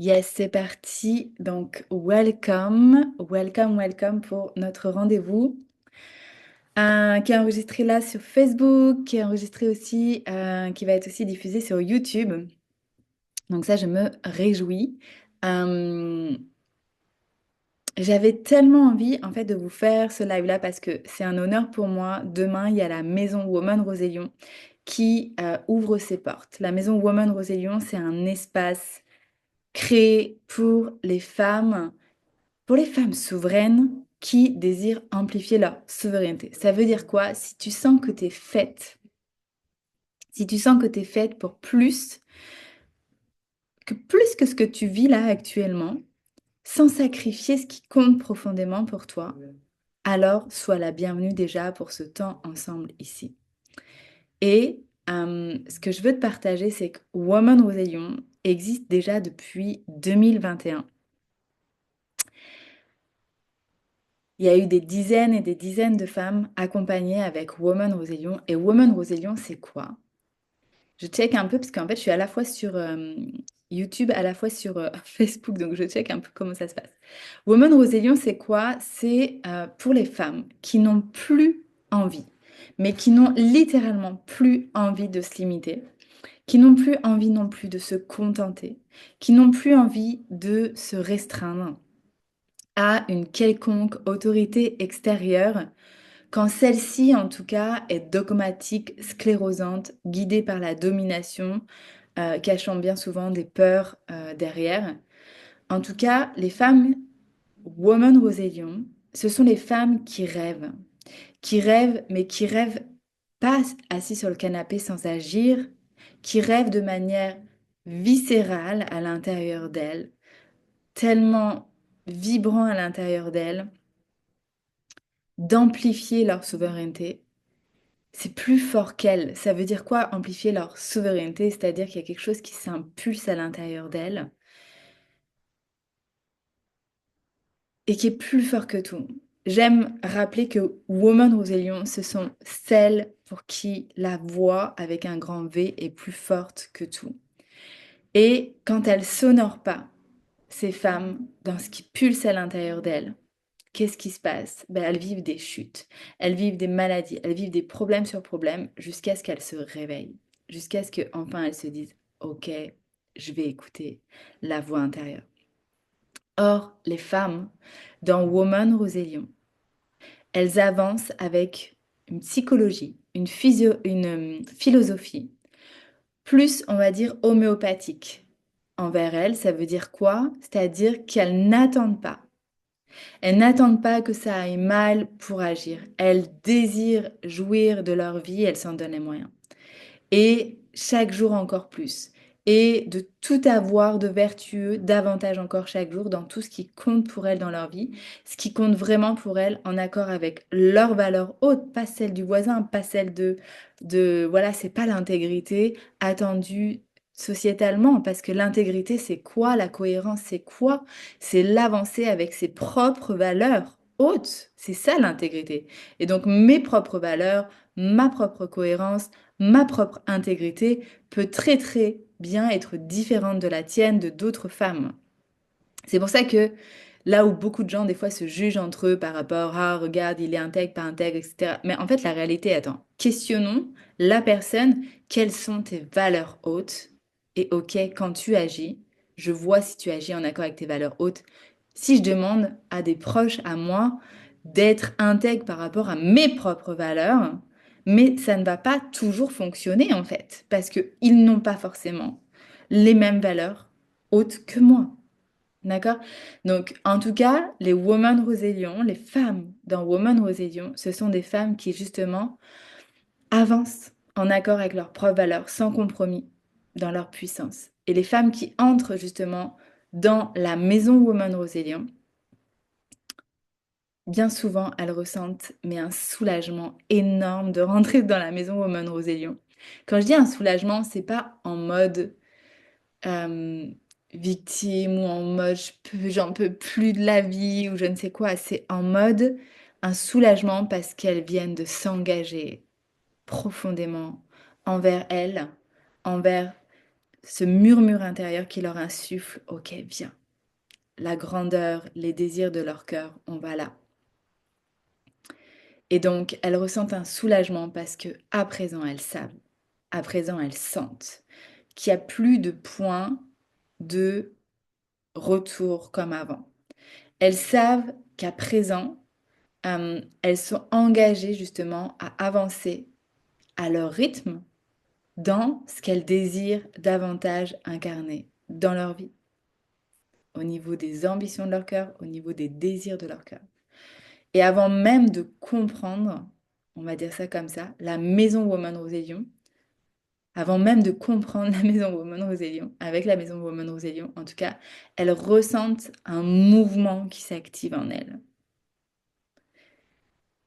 Yes, c'est parti. Donc, welcome pour notre rendez-vous, qui est enregistré là sur Facebook, qui est enregistré aussi, qui va être aussi diffusé sur YouTube. Donc ça, je me réjouis. Euh, J'avais tellement envie, en fait, de vous faire ce live-là parce que c'est un honneur pour moi. Demain, il y a la Maison Woman Roselion qui ouvre ses portes. La Maison Woman Roselion, c'est un espace créé pour les femmes souveraines qui désirent amplifier leur souveraineté. Ça veut dire quoi? Si tu sens que tu es faite, si tu sens que tu es faite pour plus que ce que tu vis là actuellement, sans sacrifier ce qui compte profondément pour toi, alors sois la bienvenue déjà pour ce temps ensemble ici. Et ce que je veux te partager, c'est que Woman Roselion existe déjà depuis 2021. Il y a eu des dizaines et des dizaines de femmes accompagnées avec Woman Roselion. Et Woman Roselion, c'est quoi? Je check un peu parce qu'en fait, je suis à la fois sur YouTube, à la fois sur Facebook, donc je check un peu comment ça se passe. Woman Roselion, c'est quoi? C'est pour les femmes qui n'ont plus envie, mais qui n'ont littéralement plus envie de se limiter, qui n'ont plus envie non plus de se contenter, qui n'ont plus envie de se restreindre à une quelconque autorité extérieure, quand celle-ci, en tout cas, est dogmatique, sclérosante, guidée par la domination, cachant bien souvent des peurs derrière. En tout cas, les femmes Woman Roselion, ce sont les femmes qui rêvent, mais qui rêvent pas assis sur le canapé sans agir, qui rêvent de manière viscérale à l'intérieur d'elles, tellement vibrant à l'intérieur d'elles, d'amplifier leur souveraineté. C'est plus fort qu'elles. Ça veut dire quoi, amplifier leur souveraineté? C'est-à-dire qu'il y a quelque chose qui s'impulse à l'intérieur d'elles et qui est plus fort que tout. J'aime rappeler que Woman Roselion, ce sont celles pour qui la voix avec un grand V est plus forte que tout. Et quand elles s'honorent pas, ces femmes, dans ce qui pulse à l'intérieur d'elles, qu'est-ce qui se passe? Ben, elles vivent des chutes, elles vivent des maladies, elles vivent des problèmes sur problèmes jusqu'à ce qu'elles se réveillent, jusqu'à ce qu'enfin elles se disent, OK, je vais écouter la voix intérieure. Or, les femmes, dans Woman Roselion, elles avancent avec une psychologie, une philosophie, plus, on va dire, homéopathique. Envers elles, ça veut dire quoi? C'est-à-dire qu'elles n'attendent pas. Elles n'attendent pas que ça aille mal pour agir. Elles désirent jouir de leur vie, elles s'en donnent les moyens. Et chaque jour encore plus. Et de tout avoir de vertueux, davantage encore chaque jour dans tout ce qui compte pour elles dans leur vie, ce qui compte vraiment pour elles en accord avec leurs valeurs hautes, pas celles du voisin, pas celles voilà, c'est pas l'intégrité attendue sociétalement, parce que l'intégrité, c'est quoi? La cohérence, c'est quoi? C'est l'avancer avec ses propres valeurs hautes. C'est ça l'intégrité. Et donc mes propres valeurs, ma propre cohérence, ma propre intégrité peut très très bien être différente de la tienne, de d'autres femmes. C'est pour ça que là où beaucoup de gens des fois se jugent entre eux par rapport à regarde, il est intègre, pas intègre, etc. Mais en fait, la réalité, attends, questionnons la personne, quelles sont tes valeurs hautes? Et ok, quand tu agis, je vois si tu agis en accord avec tes valeurs hautes. Si je demande à des proches, à moi, d'être intègre par rapport à mes propres valeurs, mais ça ne va pas toujours fonctionner en fait, parce qu'ils n'ont pas forcément les mêmes valeurs hautes que moi. D'accord? Donc, en tout cas, les Women Roselion, les femmes dans Women Roselion, ce sont des femmes qui, justement, avancent en accord avec leurs propres valeurs, sans compromis, dans leur puissance. Et les femmes qui entrent, justement, dans la maison Women Roselion, bien souvent, elles ressentent mais un soulagement énorme de rentrer dans la maison Women Roselion. Quand je dis un soulagement, c'est pas en mode euh, victime ou en mode j'en peux plus de la vie ou je ne sais quoi. C'est en mode un soulagement parce qu'elles viennent de s'engager profondément envers elles, envers ce murmure intérieur qui leur insuffle, ok, viens, la grandeur, les désirs de leur cœur, on va là. Et donc, elles ressentent un soulagement parce que à présent, elles savent, à présent, elles sentent qu'il n'y a plus de point de retour comme avant. Elles savent qu'à présent, elles sont engagées justement à avancer à leur rythme dans ce qu'elles désirent davantage incarner dans leur vie, au niveau des ambitions de leur cœur, au niveau des désirs de leur cœur. Et avant même de comprendre, on va dire ça comme ça, la maison Woman Roselion, avant même de comprendre la maison Woman Roselion, avec la maison Woman Roselion, en tout cas, elles ressentent un mouvement qui s'active en elles.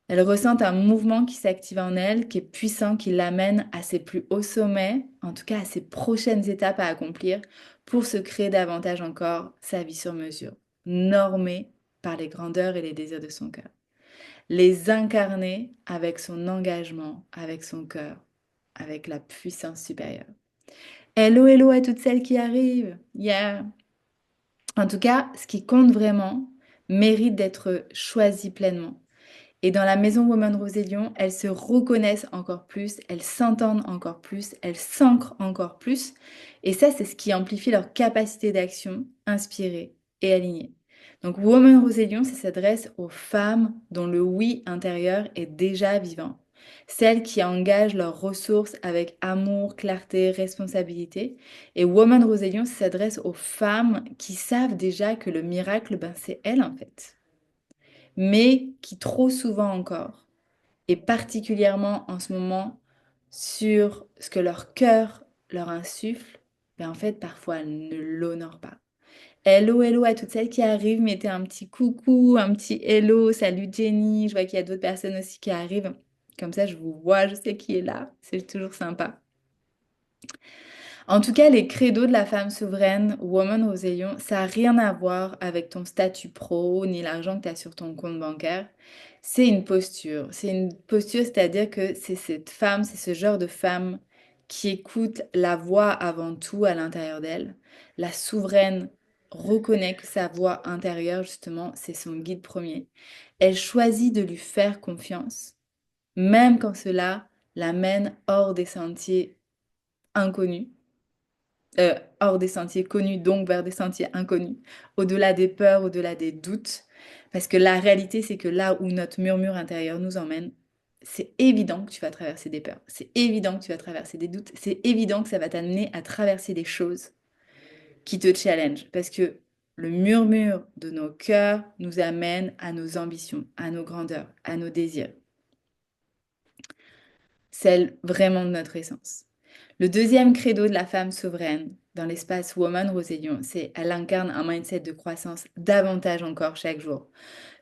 Elles ressentent un mouvement qui s'active en elles, qui est puissant, qui l'amène à ses plus hauts sommets, en tout cas à ses prochaines étapes à accomplir pour se créer davantage encore sa vie sur mesure, normée par les grandeurs et les désirs de son cœur. Les incarner avec son engagement, avec son cœur, avec la puissance supérieure. Hello, hello à toutes celles qui arrivent. Yeah. En tout cas, ce qui compte vraiment mérite d'être choisi pleinement. Et dans la maison Woman Roselion, elles se reconnaissent encore plus, elles s'entendent encore plus, elles s'ancrent encore plus. Et ça, c'est ce qui amplifie leur capacité d'action inspirée et alignée. Donc Woman Roselion, ça s'adresse aux femmes dont le oui intérieur est déjà vivant. Celles qui engagent leurs ressources avec amour, clarté, responsabilité. Et Woman Roselion, ça s'adresse aux femmes qui savent déjà que le miracle, ben, c'est elles en fait, mais qui trop souvent encore, et particulièrement en ce moment, sur ce que leur cœur leur insuffle, ben en fait, parfois, elles ne l'honorent pas. Hello, hello à toutes celles qui arrivent, mettez un petit coucou, un petit hello, salut Jenny, je vois qu'il y a d'autres personnes aussi qui arrivent. Comme ça, je vous vois, je sais qui est là, c'est toujours sympa. En tout cas, les credos de la femme souveraine, Woman Roselion, ça n'a rien à voir avec ton statut pro ni l'argent que tu as sur ton compte bancaire. C'est une posture. C'est une posture, c'est-à-dire que c'est cette femme, c'est ce genre de femme qui écoute la voix avant tout à l'intérieur d'elle. La souveraine reconnaît que sa voix intérieure, justement, c'est son guide premier. Elle choisit de lui faire confiance, même quand cela la mène hors des sentiers inconnus, hors des sentiers connus, donc vers des sentiers inconnus, au-delà des peurs, au-delà des doutes. Parce que la réalité, c'est que là où notre murmure intérieur nous emmène, c'est évident que tu vas traverser des peurs, c'est évident que tu vas traverser des doutes, c'est évident que ça va t'amener à traverser des choses qui te challenge. Parce que le murmure de nos cœurs nous amène à nos ambitions, à nos grandeurs, à nos désirs, celle vraiment de notre essence. Le deuxième credo de la femme souveraine dans l'espace Woman Roselion, c'est elle incarne un mindset de croissance davantage encore chaque jour.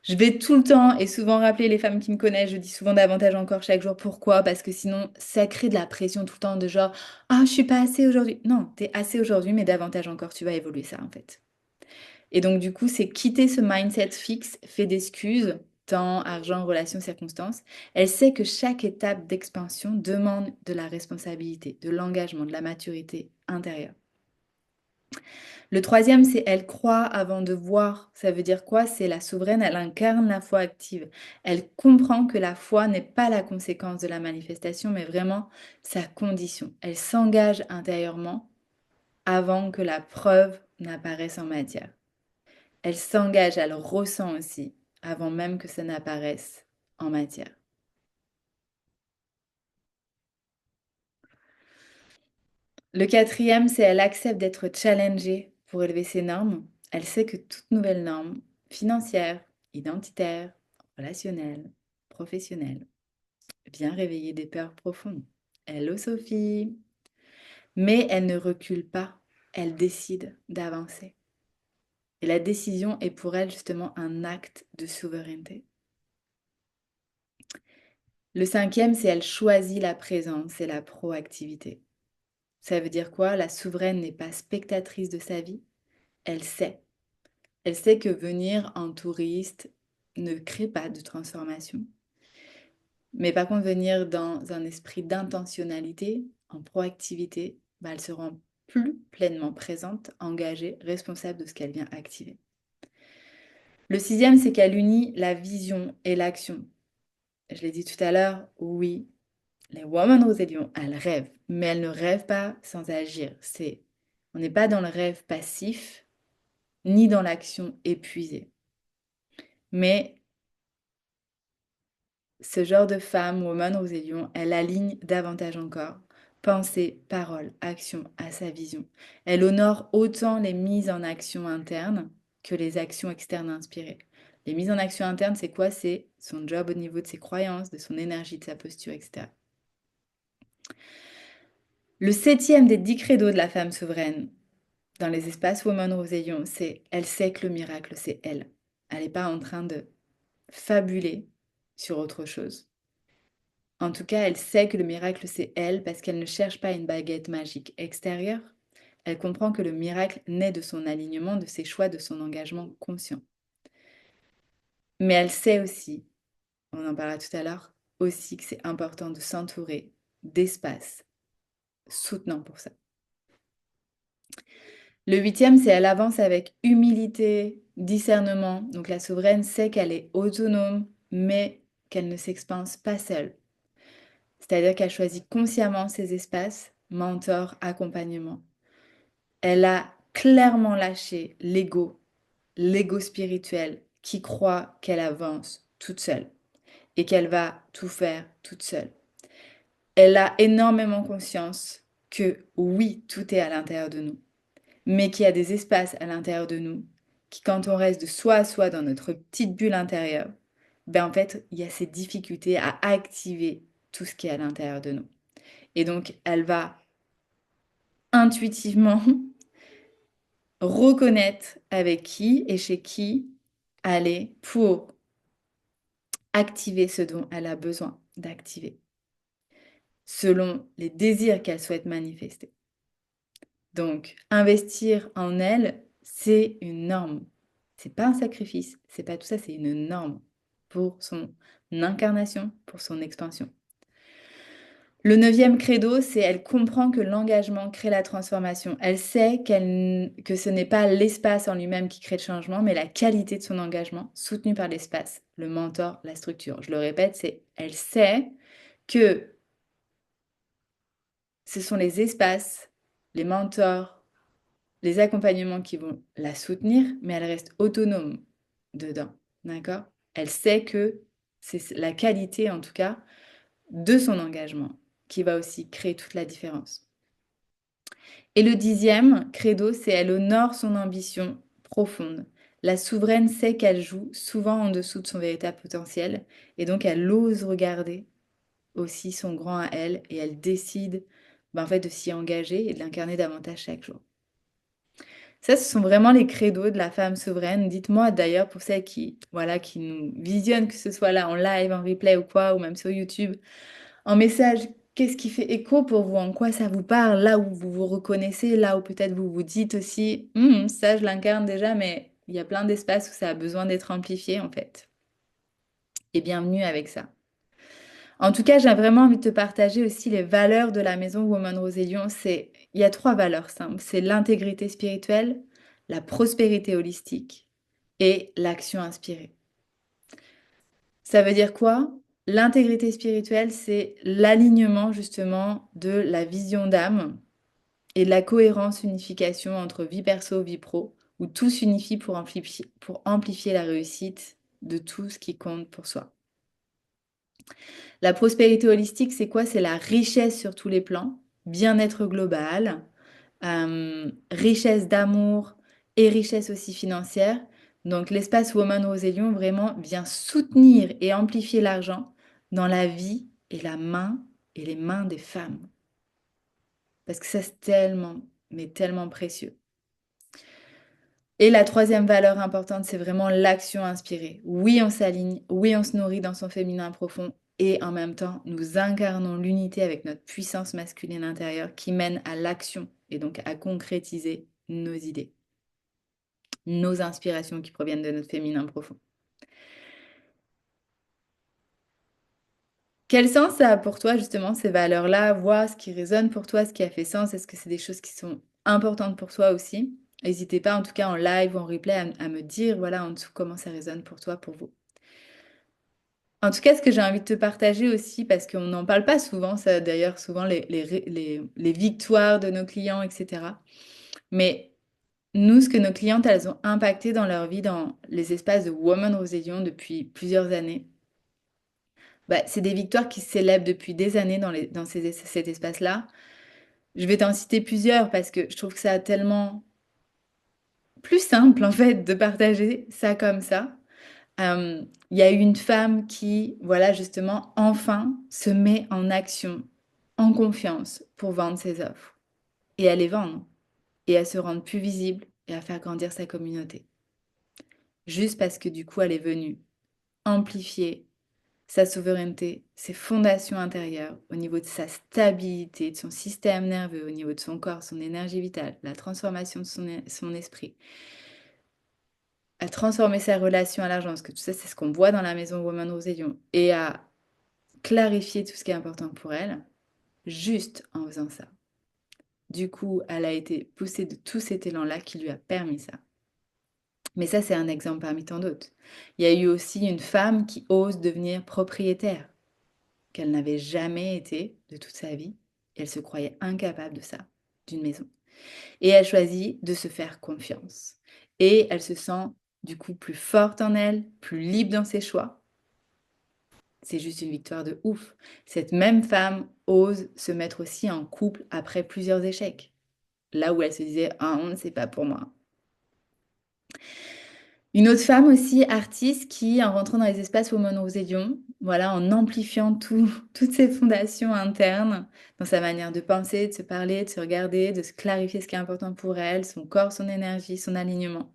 Je vais tout le temps et souvent rappeler les femmes qui me connaissent, je dis souvent davantage encore chaque jour. Pourquoi? Parce que sinon, ça crée de la pression tout le temps de genre, ah, je suis pas assez aujourd'hui. Non, t'es assez aujourd'hui, mais davantage encore, tu vas évoluer ça en fait. Et donc, du coup, c'est quitter ce mindset fixe, fait d'excuses, temps, argent, relations, circonstances. Elle sait que chaque étape d'expansion demande de la responsabilité, de l'engagement, de la maturité intérieure. Le troisième, c'est elle croit avant de voir. Ça veut dire quoi? C'est la souveraine, elle incarne la foi active. Elle comprend que la foi n'est pas la conséquence de la manifestation, mais vraiment sa condition. Elle s'engage intérieurement avant que la preuve n'apparaisse en matière. Elle s'engage, elle ressent aussi, avant même que ça n'apparaisse en matière. Le quatrième, c'est elle accepte d'être challengée pour élever ses normes. Elle sait que toute nouvelle norme, financière, identitaire, relationnelle, professionnelle, vient réveiller des peurs profondes. Hello Sophie. Mais elle ne recule pas, elle décide d'avancer. Et la décision est pour elle justement un acte de souveraineté. Le cinquième, c'est elle choisit la présence et la proactivité. Ça veut dire quoi? La souveraine n'est pas spectatrice de sa vie, elle sait. Elle sait que venir en touriste ne crée pas de transformation. Mais par contre, venir dans un esprit d'intentionnalité, en proactivité, bah, elle se rend plus pleinement présente, engagée, responsable de ce qu'elle vient activer. Le sixième, c'est qu'elle unit la vision et l'action. Je l'ai dit tout à l'heure, oui, les Women Rose et Lion, elles rêvent, mais elles ne rêvent pas sans agir. On n'est pas dans le rêve passif, ni dans l'action épuisée. Mais ce genre de femme, Woman Rose et Lion, elle aligne davantage encore pensée, parole, action à sa vision. Elle honore autant les mises en action internes que les actions externes inspirées. Les mises en action internes, c'est quoi? C'est son job au niveau de ses croyances, de son énergie, de sa posture, etc. Le septième des 10 credos de la femme souveraine dans les espaces Woman Rose et Lion, c'est elle sait que le miracle, c'est elle. Elle n'est pas en train de fabuler sur autre chose. En tout cas, elle sait que le miracle, c'est elle parce qu'elle ne cherche pas une baguette magique extérieure. Elle comprend que le miracle naît de son alignement, de ses choix, de son engagement conscient. Mais elle sait aussi, on en parlera tout à l'heure, aussi que c'est important de s'entourer d'espaces soutenants pour ça. Le huitième, c'est elle avance avec humilité, discernement. Donc la souveraine sait qu'elle est autonome, mais qu'elle ne s'expanse pas seule. C'est-à-dire qu'elle choisit consciemment ses espaces, mentor, accompagnement. Elle a clairement lâché l'ego spirituel qui croit qu'elle avance toute seule et qu'elle va tout faire toute seule. Elle a énormément conscience que oui, tout est à l'intérieur de nous, mais qu'il y a des espaces à l'intérieur de nous qui, quand on reste de soi à soi dans notre petite bulle intérieure, ben en fait, il y a ces difficultés à activer tout ce qui est à l'intérieur de nous. Et donc, elle va intuitivement reconnaître avec qui et chez qui aller pour activer ce dont elle a besoin d'activer, selon les désirs qu'elle souhaite manifester. Donc, investir en elle, c'est une norme. C'est pas un sacrifice, c'est pas tout ça, c'est une norme pour son incarnation, pour son expansion. Le neuvième credo, c'est elle comprend que l'engagement crée la transformation. Elle sait que ce n'est pas l'espace en lui-même qui crée le changement, mais la qualité de son engagement, soutenu par l'espace, le mentor, la structure. Je le répète, elle sait que ce sont les espaces, les mentors, les accompagnements qui vont la soutenir, mais elle reste autonome dedans. D'accord? Elle sait que c'est la qualité, en tout cas, de son engagement qui va aussi créer toute la différence. Et le dixième credo, c'est elle honore son ambition profonde. La souveraine sait qu'elle joue souvent en dessous de son véritable potentiel et donc elle ose regarder aussi son grand à elle et elle décide en fait, de s'y engager et de l'incarner davantage chaque jour. Ça, ce sont vraiment les credos de la femme souveraine. Dites-moi d'ailleurs pour celles qui, voilà, qui nous visionnent, que ce soit là en live, en replay ou quoi, ou même sur YouTube, en message, qu'est-ce qui fait écho pour vous? En quoi ça vous parle? Là où vous vous reconnaissez, là où peut-être vous vous dites aussi, ça je l'incarne déjà, mais il y a plein d'espaces où ça a besoin d'être amplifié en fait. Et bienvenue avec ça. En tout cas, j'ai vraiment envie de te partager aussi les valeurs de la maison Woman Rosé-Lion. Il y a 3 valeurs simples. C'est l'intégrité spirituelle, la prospérité holistique et l'action inspirée. Ça veut dire quoi? L'intégrité spirituelle, c'est l'alignement justement de la vision d'âme et de la cohérence, unification entre vie perso, vie pro, où tout s'unifie pour amplifier la réussite de tout ce qui compte pour soi. La prospérité holistique, c'est quoi? C'est la richesse sur tous les plans, bien-être global, richesse d'amour et richesse aussi financière. Donc l'espace Woman Rose et Lion vraiment vient soutenir et amplifier l'argent dans la vie et la main et les mains des femmes. Parce que ça c'est tellement, mais tellement précieux. Et la troisième valeur importante, c'est vraiment l'action inspirée. Oui, on s'aligne, oui, on se nourrit dans son féminin profond et en même temps, nous incarnons l'unité avec notre puissance masculine intérieure qui mène à l'action et donc à concrétiser nos idées, nos inspirations qui proviennent de notre féminin profond. Quel sens ça a pour toi justement ces valeurs-là? Vois ce qui résonne pour toi, ce qui a fait sens. Est-ce que c'est des choses qui sont importantes pour toi aussi. N'hésitez pas, en tout cas en live ou en replay, à me dire, voilà, en dessous comment ça résonne pour toi, pour vous. En tout cas, ce que j'ai envie de te partager aussi, parce qu'on n'en parle pas souvent, ça d'ailleurs, souvent les victoires de nos clients, etc. Mais nous, ce que nos clientes, elles ont impacté dans leur vie, dans les espaces de Woman Roselion depuis plusieurs années, bah, c'est des victoires qui se célèbrent depuis des années dans cet espace-là. Je vais t'en citer plusieurs parce que je trouve que ça a tellement plus simple, en fait, de partager ça comme ça. Il y a eu une femme qui, voilà, justement, enfin se met en action, en confiance pour vendre ses offres et à les vendre et à se rendre plus visible et à faire grandir sa communauté. Juste parce que du coup, elle est venue amplifier sa souveraineté, ses fondations intérieures au niveau de sa stabilité, de son système nerveux, au niveau de son corps, son énergie vitale, la transformation de son esprit, à transformer sa relation à l'argent, parce que tout ça, c'est ce qu'on voit dans la maison Woman Roselion, et à clarifier tout ce qui est important pour elle, juste en faisant ça. Du coup, elle a été poussée de tout cet élan-là qui lui a permis ça. Mais ça, c'est un exemple parmi tant d'autres. Il y a eu aussi une femme qui ose devenir propriétaire, qu'elle n'avait jamais été de toute sa vie. Et elle se croyait incapable de ça, d'une maison. Et elle choisit de se faire confiance. Et elle se sent du coup plus forte en elle, plus libre dans ses choix. C'est juste une victoire de ouf. Cette même femme ose se mettre aussi en couple après plusieurs échecs. Là où elle se disait, ah, c'est pas pour moi. Une autre femme aussi, artiste, qui, en rentrant dans les espaces Women Roselion, voilà, en amplifiant toutes ses fondations internes, dans sa manière de penser, de se parler, de se regarder, de se clarifier ce qui est important pour elle, son corps, son énergie, son alignement.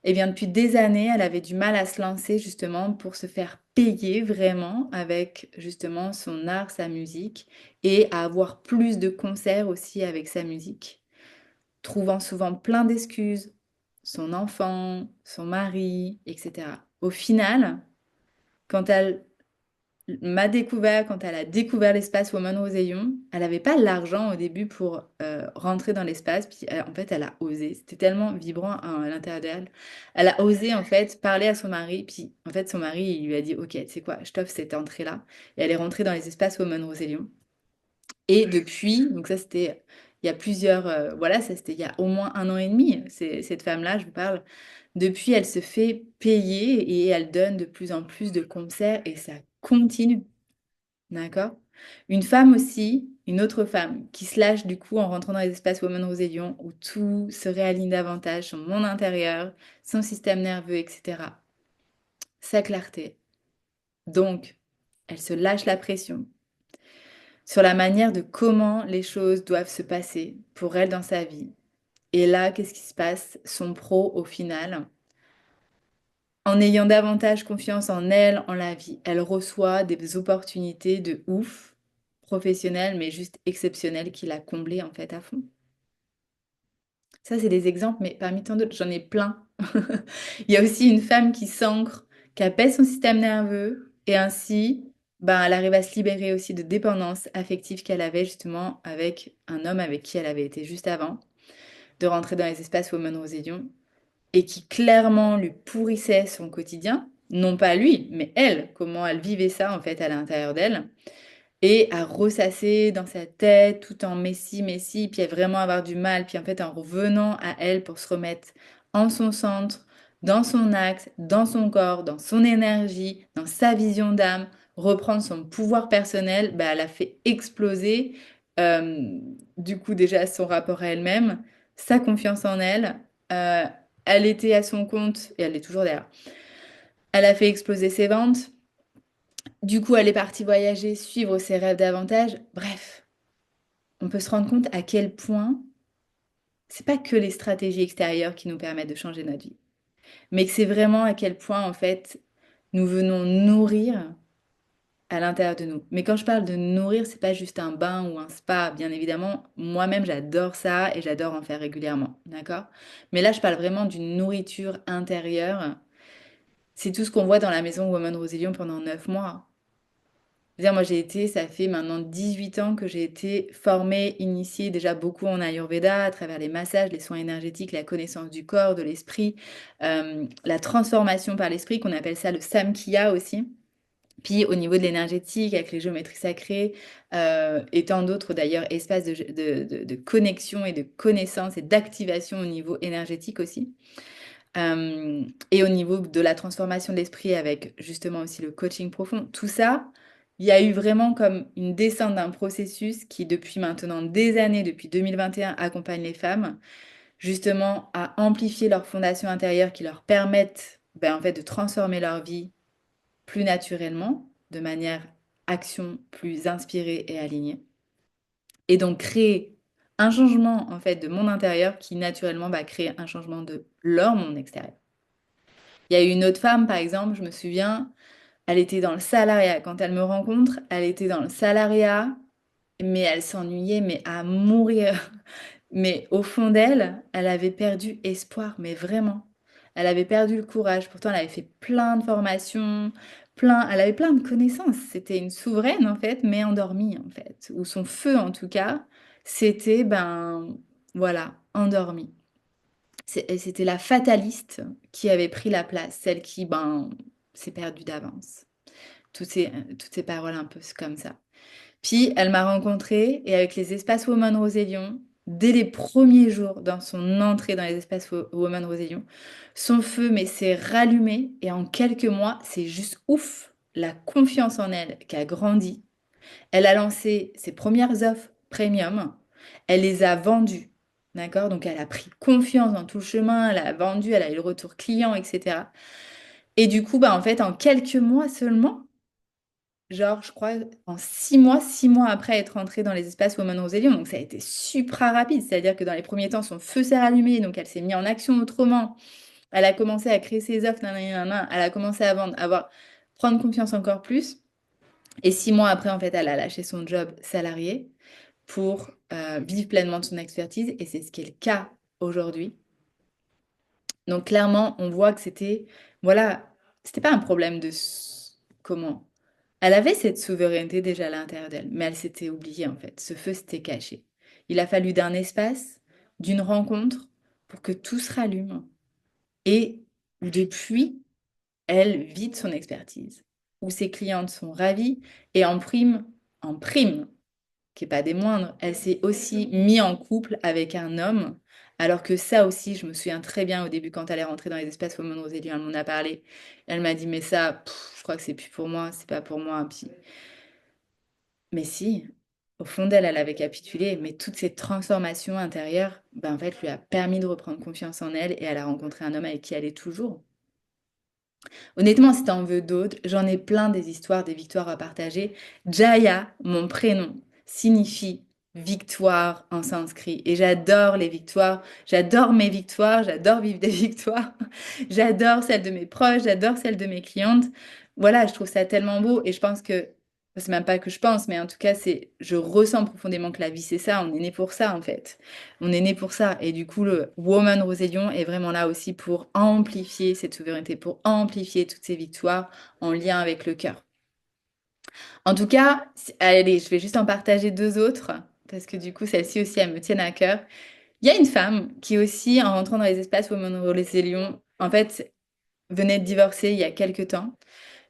Et bien, depuis des années, elle avait du mal à se lancer justement pour se faire payer vraiment avec justement son art, sa musique, et à avoir plus de concerts aussi avec sa musique, trouvant souvent plein d'excuses, son enfant, son mari, etc. Au final, quand elle m'a découvert, quand elle a découvert l'espace Woman Rosellon, elle n'avait pas l'argent au début pour rentrer dans l'espace, puis en fait elle a osé, c'était tellement vibrant à l'intérieur d'elle, elle a osé en fait parler à son mari, puis en fait son mari il lui a dit ok, tu sais quoi, je t'offre cette entrée-là, et elle est rentrée dans les espaces Woman Rosellon. Et depuis, donc ça c'était il y a plusieurs, voilà, ça c'était il y a au moins un an et demi, cette femme-là, je vous parle, depuis elle se fait payer et elle donne de plus en plus de concerts et ça continue, d'accord? Une femme aussi, une autre femme, qui se lâche du coup en rentrant dans les espaces Women Roselion où tout se réaligne davantage, son monde intérieur, son système nerveux, etc. Sa clarté. Donc, elle se lâche la pression sur la manière de comment les choses doivent se passer pour elle dans sa vie. Et là, qu'est-ce qui se passe? Son pro, au final, en ayant davantage confiance en elle, en la vie, elle reçoit des opportunités de ouf, professionnelles, mais juste exceptionnelles, qui l'a comblée en fait à fond. Ça, c'est des exemples, mais parmi tant d'autres, j'en ai plein. Il y a aussi une femme qui s'ancre, qui apaise son système nerveux, et ainsi, ben, elle arrive à se libérer aussi de dépendance affective qu'elle avait justement avec un homme avec qui elle avait été juste avant, de rentrer dans les espaces Women Roselion, et qui clairement lui pourrissait son quotidien. Non pas lui, mais elle, comment elle vivait ça en fait à l'intérieur d'elle et à ressasser dans sa tête tout en messie, puis à vraiment avoir du mal, puis en fait en revenant à elle pour se remettre en son centre, dans son axe, dans son corps, dans son énergie, dans sa vision d'âme, reprendre son pouvoir personnel, bah, elle a fait exploser euh, du coup déjà son rapport à elle-même, sa confiance en elle. Euh, Elle était à son compte, et elle est toujours derrière. Elle a fait exploser ses ventes. Du coup, elle est partie voyager, suivre ses rêves davantage. Bref, on peut se rendre compte à quel point c'est pas que les stratégies extérieures qui nous permettent de changer notre vie, mais que c'est vraiment à quel point, en fait, nous venons nourrir à l'intérieur de nous. Mais quand je parle de nourrir, c'est pas juste un bain ou un spa, bien évidemment. Moi-même, j'adore ça et j'adore en faire régulièrement, d'accord? Mais là, je parle vraiment d'une nourriture intérieure. C'est tout ce qu'on voit dans la maison Woman Roselion pendant 9 mois. Dire, moi, ça fait maintenant 18 ans que j'ai été formée, initiée déjà beaucoup en Ayurveda à travers les massages, les soins énergétiques, la connaissance du corps, de l'esprit, la transformation par l'esprit, qu'on appelle ça le Samkhya aussi. Puis au niveau de l'énergétique, avec les géométries sacrées, et tant d'autres d'ailleurs, espaces de connexion et de connaissance et d'activation au niveau énergétique aussi. Et au niveau de la transformation de l'esprit avec justement aussi le coaching profond, tout ça, il y a eu vraiment comme une descente d'un processus qui depuis maintenant des années, depuis 2021, accompagne les femmes justement à amplifier leurs fondations intérieures qui leur permettent ben, en fait de transformer leur vie plus naturellement, de manière action plus inspirée et alignée. Et donc créer un changement en fait de mon intérieur qui naturellement va créer un changement de leur monde extérieur. Il y a eu une autre femme, par exemple, je me souviens, elle était dans le salariat. Quand elle me rencontre, elle était dans le salariat, mais elle s'ennuyait, mais à mourir. Mais au fond d'elle, elle avait perdu espoir, mais vraiment. Elle avait perdu le courage. Pourtant, elle avait fait plein de formations, elle avait plein de connaissances. C'était une souveraine, en fait, mais endormie, en fait. Ou son feu, en tout cas, c'était, ben, voilà, endormi. C'était la fataliste qui avait pris la place, celle qui, ben, s'est perdue d'avance. Toutes ces paroles un peu comme ça. Puis elle m'a rencontrée et avec les espaces Woman Rosé-Lyon, dès les premiers jours dans son entrée dans les espaces Woman Rosé-Lyon, son feu mais s'est rallumé et en quelques mois, c'est juste ouf, la confiance en elle qui a grandi. Elle a lancé ses premières offres premium, elle les a vendues. D'accord? Donc elle a pris confiance dans tout le chemin, elle a vendu, elle a eu le retour client, etc. Et du coup, bah, en fait, en quelques mois seulement, genre, je crois, en 6 mois, 6 mois après être entrée dans les espaces Women Roselion, donc ça a été super rapide. C'est-à-dire que dans les premiers temps, son feu s'est rallumé, donc elle s'est mise en action autrement. Elle a commencé à créer ses offres, nanana, nanana. Elle a commencé à vendre, prendre confiance encore plus. Et 6 mois après, en fait, elle a lâché son job salarié pour vivre pleinement de son expertise. Et c'est ce qui est le cas aujourd'hui. Donc clairement, on voit que voilà, c'était pas un problème comment. Elle avait cette souveraineté déjà à l'intérieur d'elle, mais elle s'était oubliée en fait. Ce feu s'était caché. Il a fallu d'un espace, d'une rencontre, pour que tout se rallume. Et depuis, elle vit de son expertise, où ses clientes sont ravies et en prime, qui n'est pas des moindres, elle s'est aussi mise en couple avec un homme. Alors que ça aussi, je me souviens très bien au début quand elle est rentrée dans les espaces Women Rosé, elle m'en a parlé. Elle m'a dit, mais ça, je crois que c'est plus pour moi, c'est pas pour moi. Puis mais si, au fond d'elle, elle avait capitulé, mais toutes ces transformations intérieures, ben, en fait, lui a permis de reprendre confiance en elle et elle a rencontré un homme avec qui elle est toujours. Honnêtement, si t'en veux d'autres, j'en ai plein des histoires, des victoires à partager. Jaya, mon prénom, signifie victoire en sanskrit. Et j'adore les victoires, j'adore mes victoires, j'adore vivre des victoires. J'adore celles de mes proches, j'adore celles de mes clientes. Voilà, je trouve ça tellement beau et je pense que, c'est même pas que je pense, mais en tout cas, je ressens profondément que la vie, c'est ça. On est né pour ça, en fait. On est né pour ça. Et du coup, le Woman Roselion est vraiment là aussi pour amplifier cette souveraineté, pour amplifier toutes ces victoires en lien avec le cœur. En tout cas, allez, je vais juste en partager deux autres, parce que du coup, celle-ci aussi, elle me tiennent à cœur. Il y a une femme qui aussi, en rentrant dans les espaces Woman Roselion, en fait, venait de divorcer il y a quelques temps.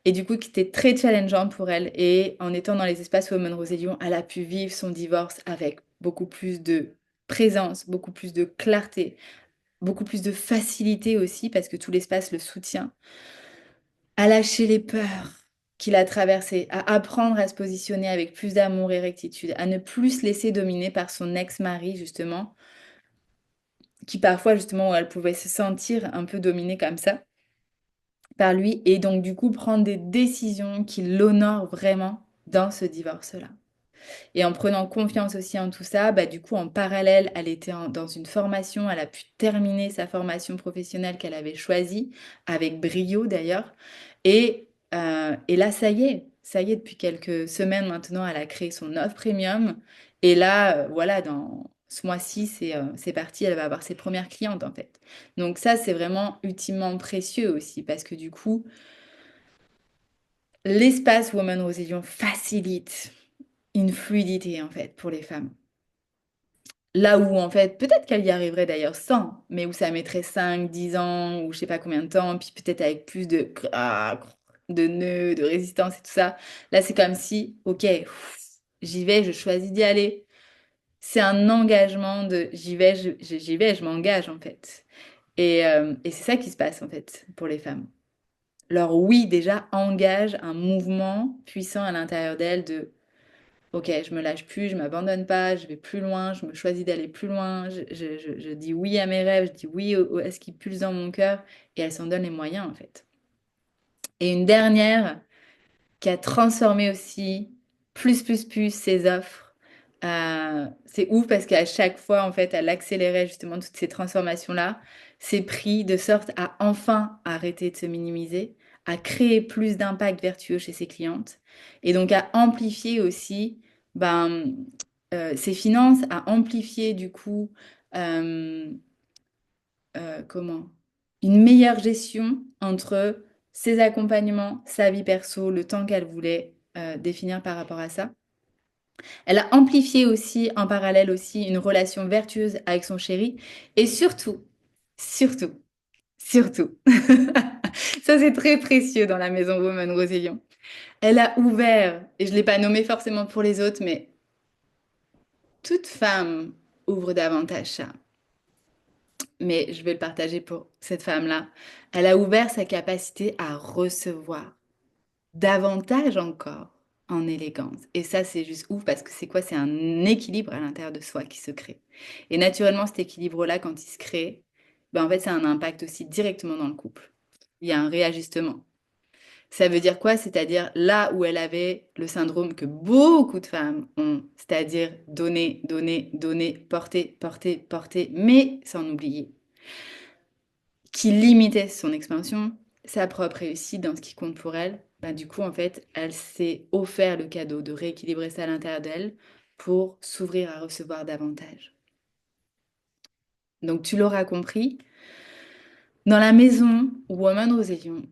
Et du coup, qui était très challengeant pour elle. Et en étant dans les espaces Women Roselion, elle a pu vivre son divorce avec beaucoup plus de présence, beaucoup plus de clarté, beaucoup plus de facilité aussi, parce que tout l'espace le soutient, à lâcher les peurs qu'il a traversées, à apprendre à se positionner avec plus d'amour et rectitude, à ne plus se laisser dominer par son ex-mari, justement, qui parfois, justement, où elle pouvait se sentir un peu dominée comme ça par lui, et donc du coup prendre des décisions qui l'honorent vraiment dans ce divorce-là. Et en prenant confiance aussi en tout ça, bah, du coup, en parallèle, elle était dans une formation, elle a pu terminer sa formation professionnelle qu'elle avait choisie, avec brio d'ailleurs. Et là, ça y est, depuis quelques semaines maintenant, elle a créé son offre premium. Et là, voilà, dans ce mois-ci, c'est parti, elle va avoir ses premières clientes en fait. Donc ça, c'est vraiment ultimement précieux aussi, parce que du coup, L'espace Woman Rosé facilite une fluidité en fait pour les femmes. Là où en fait, peut-être qu'elle y arriverait d'ailleurs sans, mais où ça mettrait 5, 10 ans, ou je sais pas combien de temps, puis peut-être avec plus de nœuds, de résistance et tout ça. Là, c'est comme si, ok, j'y vais, je choisis d'y aller. C'est un engagement de j'y vais, j'y vais, je m'engage en fait. Et c'est ça qui se passe en fait pour les femmes. Leur oui déjà engage un mouvement puissant à l'intérieur d'elles de ok, je me lâche plus, je m'abandonne pas, je vais plus loin, je me choisis d'aller plus loin, je dis oui à mes rêves, je dis oui à ce qui pulse dans mon cœur, et elles s'en donnent les moyens en fait. Et une dernière qui a transformé aussi ses offres. C'est ouf parce qu'à chaque fois, en fait, elle accélérait justement toutes ces transformations-là, ses prix, de sorte à enfin arrêter de se minimiser, à créer plus d'impact vertueux chez ses clientes, et donc à amplifier aussi ben, ses finances, à amplifier du coup euh, comment? Une meilleure gestion entre ses accompagnements, sa vie perso, le temps qu'elle voulait définir par rapport à ça. Elle a amplifié aussi en parallèle aussi une relation vertueuse avec son chéri et surtout, surtout, ça c'est très précieux dans la maison Woman Rosillon. Elle a ouvert, et je ne l'ai pas nommé forcément pour les autres, mais toute femme ouvre davantage ça. Mais je vais le partager pour cette femme-là. Elle a ouvert sa capacité à recevoir davantage encore en élégance. Et ça, c'est juste ouf parce que c'est quoi? C'est un équilibre à l'intérieur de soi qui se crée. Et naturellement, cet équilibre-là, quand il se crée, ben en fait, ça a un impact aussi directement dans le couple. Il y a un réajustement. Ça veut dire quoi? C'est-à-dire là où elle avait le syndrome que beaucoup de femmes ont, c'est-à-dire donner, donner, donner, porter, porter, porter, mais sans oublier qui limitait son expansion, sa propre réussite dans ce qui compte pour elle, bah, du coup, en fait, elle s'est offert le cadeau de rééquilibrer ça à l'intérieur d'elle pour s'ouvrir à recevoir davantage. Donc, tu l'auras compris, dans la maison Woman Roselion,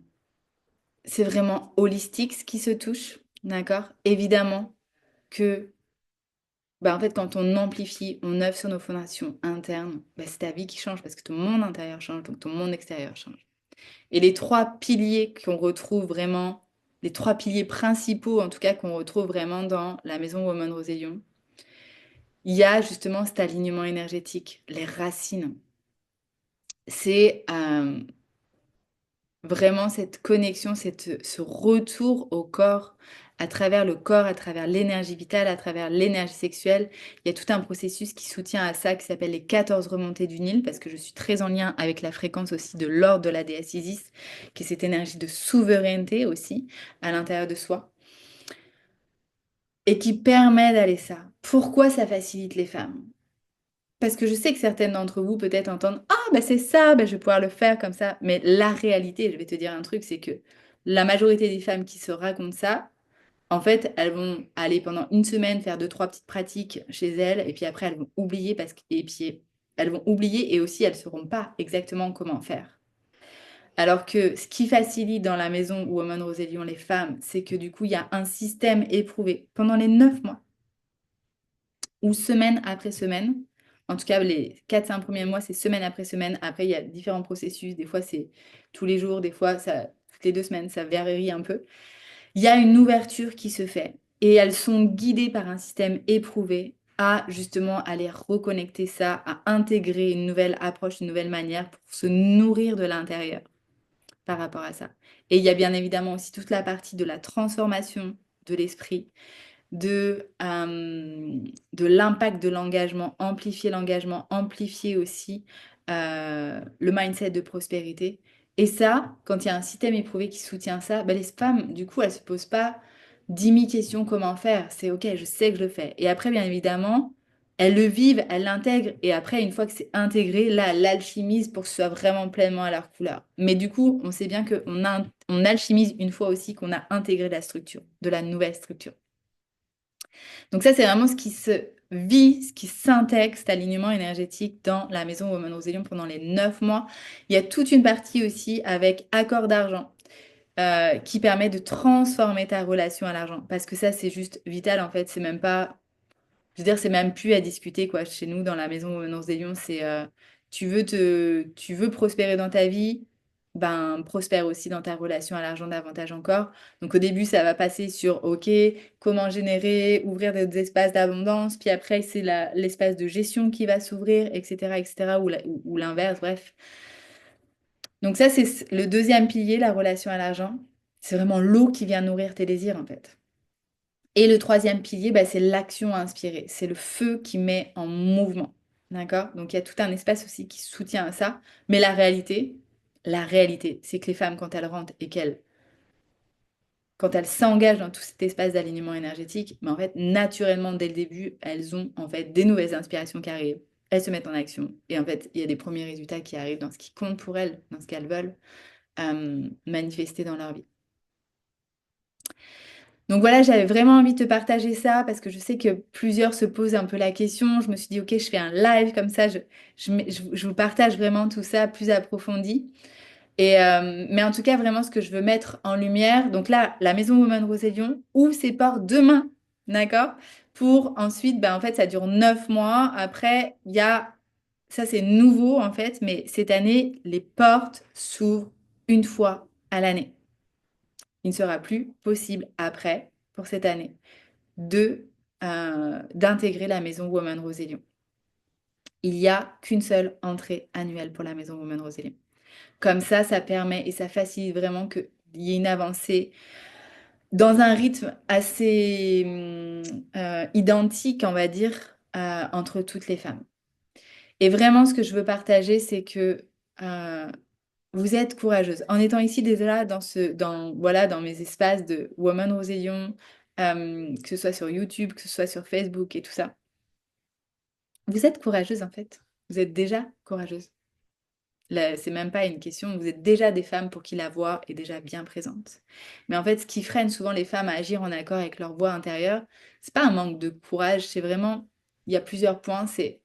c'est vraiment holistique ce qui se touche, d'accord? Évidemment que, bah, en fait, quand on amplifie, on œuvre sur nos fondations internes, bah, c'est ta vie qui change parce que ton monde intérieur change, donc ton monde extérieur change. Et les trois piliers qu'on retrouve vraiment, les trois piliers principaux en tout cas qu'on retrouve vraiment dans la maison Woman Roselion, il y a justement cet alignement énergétique, les racines. C'est vraiment cette connexion, ce retour au corps, à travers l'énergie vitale, à travers l'énergie sexuelle. Il y a tout un processus qui soutient à ça, qui s'appelle les 14 remontées du Nil, parce que je suis très en lien avec la fréquence aussi de l'ordre de la déesse Isis, qui est cette énergie de souveraineté aussi à l'intérieur de soi, et qui permet d'aller ça. Pourquoi ça facilite les femmes? Parce que je sais que certaines d'entre vous peut-être entendent ah, bah c'est ça, bah, je vais pouvoir le faire comme ça. Mais la réalité, je vais te dire un truc, c'est que la majorité des femmes qui se racontent ça, en fait, elles vont aller pendant une semaine faire deux, trois petites pratiques chez elles, et puis après, elles vont oublier et puis elles vont oublier et aussi elles ne sauront pas exactement comment faire. Alors que ce qui facilite dans la maison où Woman Roselion les femmes, c'est que du coup, il y a un système éprouvé pendant les 9 mois ou semaine après semaine. En tout cas, les 4-5 premiers mois, c'est semaine après semaine. Après, il y a différents processus. Des fois, c'est tous les jours, des fois, ça, toutes les 2 semaines, ça varie un peu. Il y a une ouverture qui se fait et elles sont guidées par un système éprouvé à justement aller reconnecter ça, à intégrer une nouvelle approche, une nouvelle manière pour se nourrir de l'intérieur par rapport à ça. Et il y a bien évidemment aussi toute la partie de la transformation de l'esprit de l'impact de l'engagement, amplifier aussi le mindset de prospérité. Et ça, quand il y a un système éprouvé qui soutient ça, ben les femmes, du coup, elles ne se posent pas 10 000 questions comment faire. C'est OK, je sais que je le fais. Et après, bien évidemment, elles le vivent, elles l'intègrent. Et après, une fois que c'est intégré, là, elles l'alchimisent pour que ce soit vraiment pleinement à leur couleur. Mais du coup, on sait bien on alchimise une fois aussi qu'on a intégré la structure, de la nouvelle structure. Donc ça, c'est vraiment ce qui se vit, ce qui s'intègre, cet alignement énergétique dans la maison Woman Roselion pendant les 9 mois. Il y a toute une partie aussi avec accord d'argent. qui permet de transformer ta relation à l'argent. Parce que ça, c'est juste vital, en fait. C'est même pas, je veux dire, c'est même plus à discuter, quoi. Chez nous, dans la maison Nonce des Lions, c'est tu veux prospérer dans ta vie, ben prospère aussi dans ta relation à l'argent davantage encore. Donc au début, ça va passer sur OK, comment générer, ouvrir des espaces d'abondance, puis après, c'est l'espace de gestion qui va s'ouvrir, etc., etc., ou l'inverse, bref. Donc ça, c'est le deuxième pilier, la relation à l'argent. C'est vraiment l'eau qui vient nourrir tes désirs, en fait. Et le troisième pilier, bah, c'est l'action inspirée. C'est le feu qui met en mouvement. D'accord? Donc il y a tout un espace aussi qui soutient à ça. Mais la réalité, c'est que les femmes, quand elles rentrent et quand elles s'engagent dans tout cet espace d'alignement énergétique, mais en fait, naturellement, dès le début, elles ont en fait des nouvelles inspirations qui arrivent. Elles se mettent en action. Et en fait, il y a des premiers résultats qui arrivent dans ce qui compte pour elles, dans ce qu'elles veulent manifester dans leur vie. Donc voilà, j'avais vraiment envie de te partager ça parce que je sais que plusieurs se posent un peu la question. Je me suis dit, OK, je fais un live comme ça, je vous partage vraiment tout ça plus approfondi. Mais en tout cas, vraiment, ce que je veux mettre en lumière, donc là, la Maison Woman Roselion ouvre ses portes demain, d'accord? Pour ensuite, ben, en fait, ça dure 9 mois. Après, ça c'est nouveau en fait, mais cette année, les portes s'ouvrent une fois à l'année. Il ne sera plus possible après, pour cette année, d'intégrer la maison Woman Roselion. Il n'y a qu'une seule entrée annuelle pour la maison Woman Roselion. Comme ça permet et ça facilite vraiment qu'il y ait une avancée dans un rythme assez identique, on va dire, entre toutes les femmes. Et vraiment, ce que je veux partager, c'est que euh, vous êtes courageuse. En étant ici déjà voilà, dans mes espaces de Woman Roselion, que ce soit sur YouTube, que ce soit sur Facebook et tout ça, vous êtes courageuse en fait. Vous êtes déjà courageuse. Là, c'est même pas une question, vous êtes déjà des femmes pour qui la voix est déjà bien présente. Mais en fait, ce qui freine souvent les femmes à agir en accord avec leur voix intérieure, c'est pas un manque de courage, c'est vraiment, il y a plusieurs points, c'est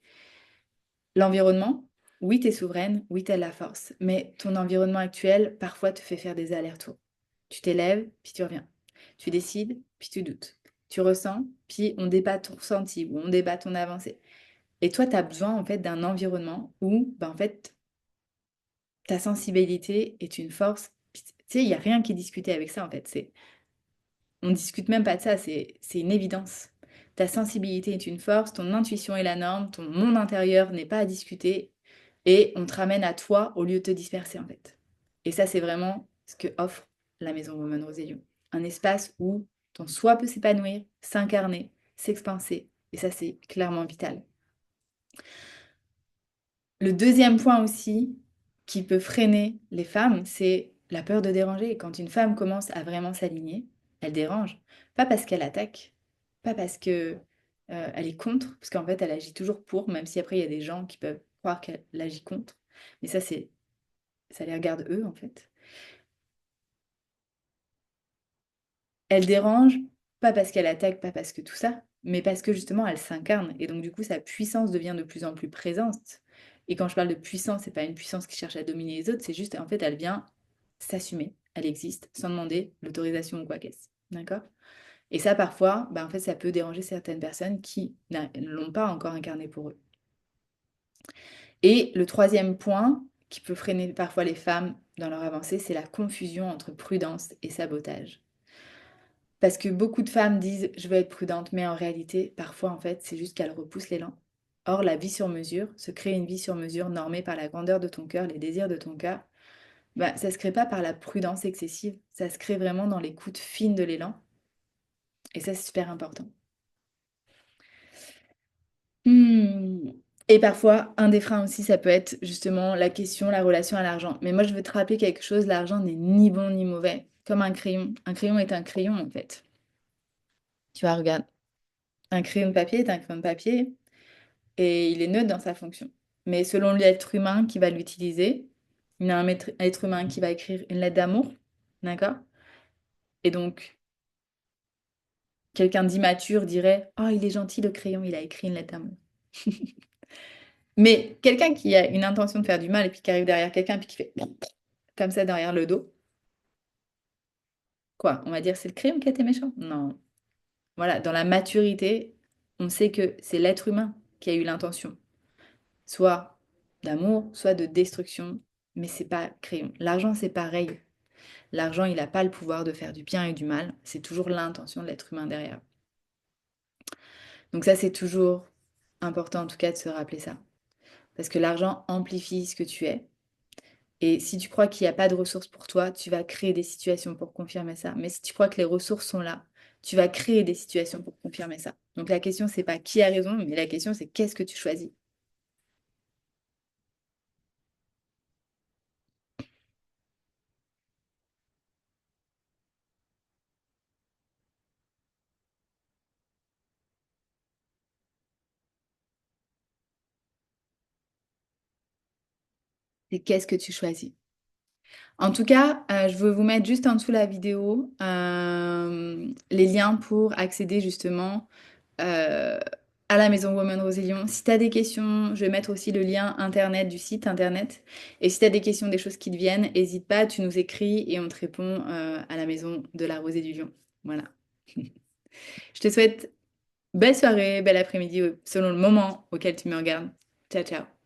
l'environnement. Oui, tu es souveraine, oui, tu as la force, mais ton environnement actuel, parfois, te fait faire des allers-retours. Tu t'élèves, puis tu reviens. Tu décides, puis tu doutes. Tu ressens, puis on débat ton ressenti ou on débat ton avancée. Et toi, tu as besoin, en fait, d'un environnement où, ben, en fait, ta sensibilité est une force. Puis, tu sais, il n'y a rien qui est discuté avec ça, en fait. On discute même pas de ça, c'est une évidence. Ta sensibilité est une force, ton intuition est la norme, ton monde intérieur n'est pas à discuter et on te ramène à toi au lieu de te disperser en fait. Et ça, c'est vraiment ce que offre la Maison Woman Roselion. Un espace où ton soi peut s'épanouir, s'incarner, s'expanser. Et ça, c'est clairement vital. Le deuxième point aussi qui peut freiner les femmes, c'est la peur de déranger. Quand une femme commence à vraiment s'aligner, elle dérange. Pas parce qu'elle attaque, pas parce que elle est contre, parce qu'en fait elle agit toujours pour, même si après il y a des gens qui peuvent croire qu'elle agit contre. Mais ça les regarde eux en fait. Elle dérange, pas parce qu'elle attaque, pas parce que tout ça, mais parce que justement elle s'incarne. Et donc du coup, sa puissance devient de plus en plus présente. Et quand je parle de puissance, c'est pas une puissance qui cherche à dominer les autres, c'est juste, en fait, elle vient s'assumer. Elle existe sans demander l'autorisation ou quoi qu'est-ce. D'accord? Et ça, parfois, bah, en fait, ça peut déranger certaines personnes qui ne l'ont pas encore incarné pour eux. Et le troisième point qui peut freiner parfois les femmes dans leur avancée, c'est la confusion entre prudence et sabotage. Parce que beaucoup de femmes disent je veux être prudente, mais en réalité, parfois, en fait, c'est juste qu'elles repoussent l'élan. Or, la vie sur mesure, se créer une vie sur mesure normée par la grandeur de ton cœur, les désirs de ton cœur, bah, ça ne se crée pas par la prudence excessive, ça se crée vraiment dans l'écoute fine de l'élan. Et ça, c'est super important. Hmm. Et parfois, un des freins aussi, ça peut être justement la question, la relation à l'argent. Mais moi, je veux te rappeler quelque chose, l'argent n'est ni bon ni mauvais, comme un crayon. Un crayon est un crayon, en fait. Tu vois, regarde, un crayon de papier est un crayon de papier. Et il est neutre dans sa fonction. Mais selon l'être humain qui va l'utiliser, il y a un être humain qui va écrire une lettre d'amour, d'accord? Et donc, quelqu'un d'immature dirait, oh, il est gentil le crayon, il a écrit une lettre d'amour. Mais quelqu'un qui a une intention de faire du mal et puis qui arrive derrière quelqu'un puis qui fait comme ça derrière le dos, Quoi? On va dire c'est le crayon qui a été méchant? Non. Voilà, dans la maturité, on sait que c'est l'être humain qui a eu l'intention, soit d'amour, soit de destruction, mais c'est pas crayon. L'argent, c'est pareil. L'argent, il n'a pas le pouvoir de faire du bien et du mal. C'est toujours l'intention de l'être humain derrière. Donc ça, c'est toujours important en tout cas de se rappeler ça. Parce que l'argent amplifie ce que tu es. Et si tu crois qu'il n'y a pas de ressources pour toi, tu vas créer des situations pour confirmer ça. Mais si tu crois que les ressources sont là, tu vas créer des situations pour confirmer ça. Donc la question, c'est pas qui a raison, mais la question, c'est qu'est-ce que tu choisis? Et qu'est-ce que tu choisis? En tout cas, je veux vous mettre juste en dessous la vidéo les liens pour accéder justement euh, à la Maison Women Roselion. Si tu as des questions, je vais mettre aussi le lien internet du site internet. Et si tu as des questions, des choses qui te viennent, n'hésite pas, tu nous écris et on te répond à la Maison de la Rosée du Lion. Voilà. Je te souhaite belle soirée, bel après-midi selon le moment auquel tu me regardes. Ciao, ciao.